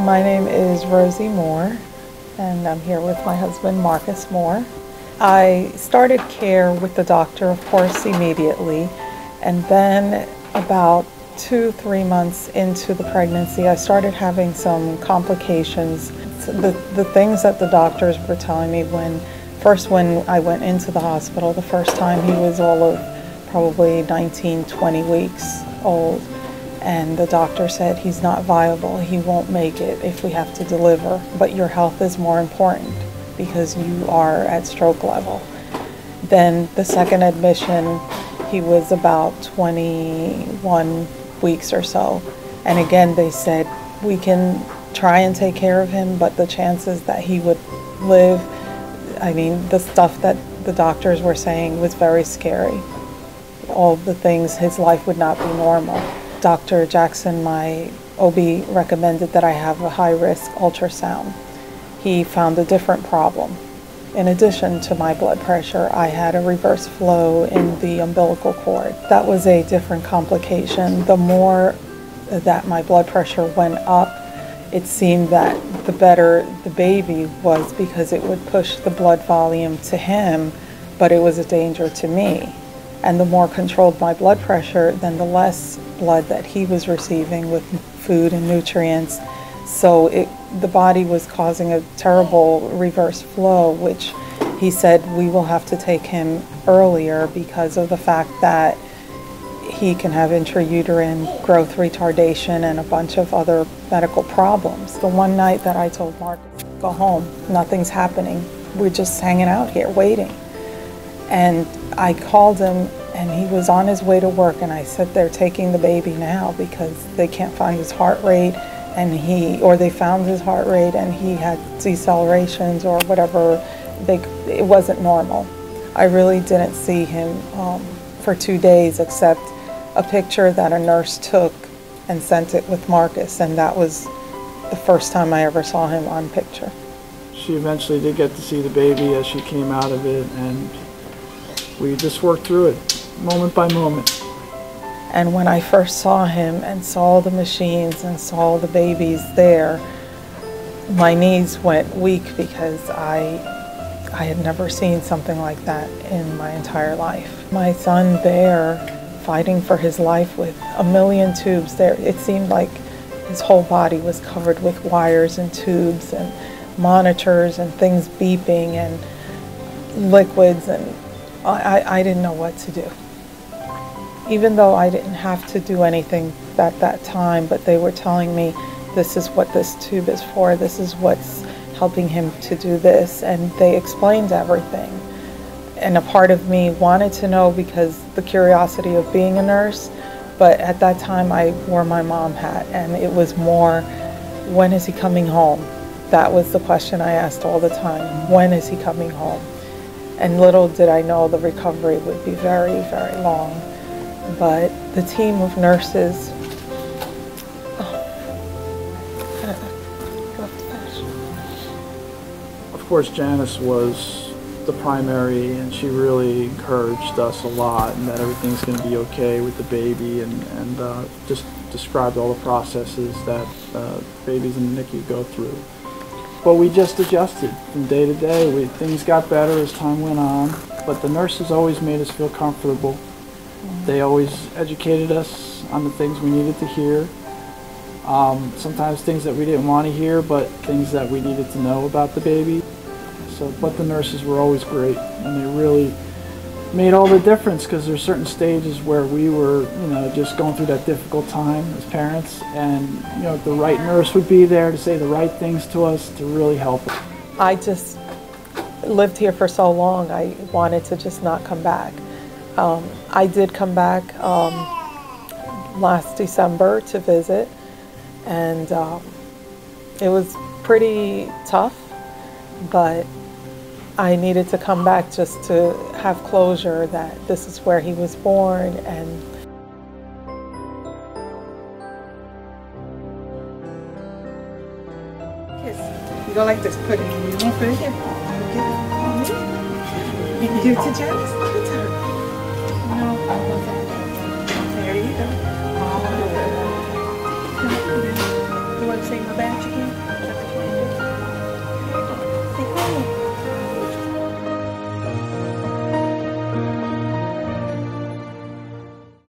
My name is Rosie Moore, and I'm here with my husband, Marcus Moore. I started care with the doctor, of course, immediately, and then about 2-3 months into the pregnancy, I started having some complications. The things that the doctors were telling me when I went into the hospital, the first time he was all of probably 19-20 weeks old. And the doctor said, he's not viable, he won't make it if we have to deliver, but your health is more important because you are at stroke level. Then the second admission, he was about 21 weeks or so. And again, they said, we can try and take care of him, but the chances that he would live, I mean, the stuff that the doctors were saying was very scary. All the things, his life would not be normal. Dr. Jackson, my OB, recommended that I have a high-risk ultrasound. He found a different problem. In addition to my blood pressure, I had a reverse flow in the umbilical cord. That was a different complication. The more that my blood pressure went up, it seemed that the better the baby was because it would push the blood volume to him, but it was a danger to me. And the more controlled my blood pressure, then the less blood that he was receiving with food and nutrients. So the body was causing a terrible reverse flow, which he said we will have to take him earlier because of the fact that he can have intrauterine growth retardation and a bunch of other medical problems. The one night that I told Mark, go home, nothing's happening. We're just hanging out here waiting. And I called him and he was on his way to work, and I said, they're taking the baby now because they can't find his heart rate, and they found his heart rate and he had decelerations or whatever. It wasn't normal. I really didn't see him for 2 days except a picture that a nurse took and sent it with Marcus, and that was the first time I ever saw him on picture. She eventually did get to see the baby as she came out of it, and we just worked through it, moment by moment. And when I first saw him and saw the machines and saw the babies there, my knees went weak because I had never seen something like that in my entire life. My son there, fighting for his life with a million tubes there. It seemed like his whole body was covered with wires and tubes and monitors and things beeping and liquids, and I didn't know what to do. Even though I didn't have to do anything at that time, but they were telling me, this is what this tube is for, this is what's helping him to do this, and they explained everything. And a part of me wanted to know because the curiosity of being a nurse, but at that time I wore my mom hat, and it was more, when is he coming home? That was the question I asked all the time, when is he coming home? And little did I know the recovery would be very, very long. But the team of nurses, Of course, Janice was the primary, and she really encouraged us a lot, and that everything's going to be okay with the baby, and just described all the processes that babies in the NICU go through. But we just adjusted from day to day. Things got better as time went on, but the nurses always made us feel comfortable. They always educated us on the things we needed to hear. Sometimes things that we didn't want to hear, but things that we needed to know about the baby. But the nurses were always great, and they really made all the difference, because there's certain stages where we were, just going through that difficult time as parents, and the right nurse would be there to say the right things to us to really help us. I just lived here for so long, I wanted to just not come back. I did come back last December to visit, and it was pretty tough, but I needed to come back just to have closure that this is where he was born. And you go like this, put it, you won't put it here. Give it to Janice, look at her. No, there you go. You want to sing the back?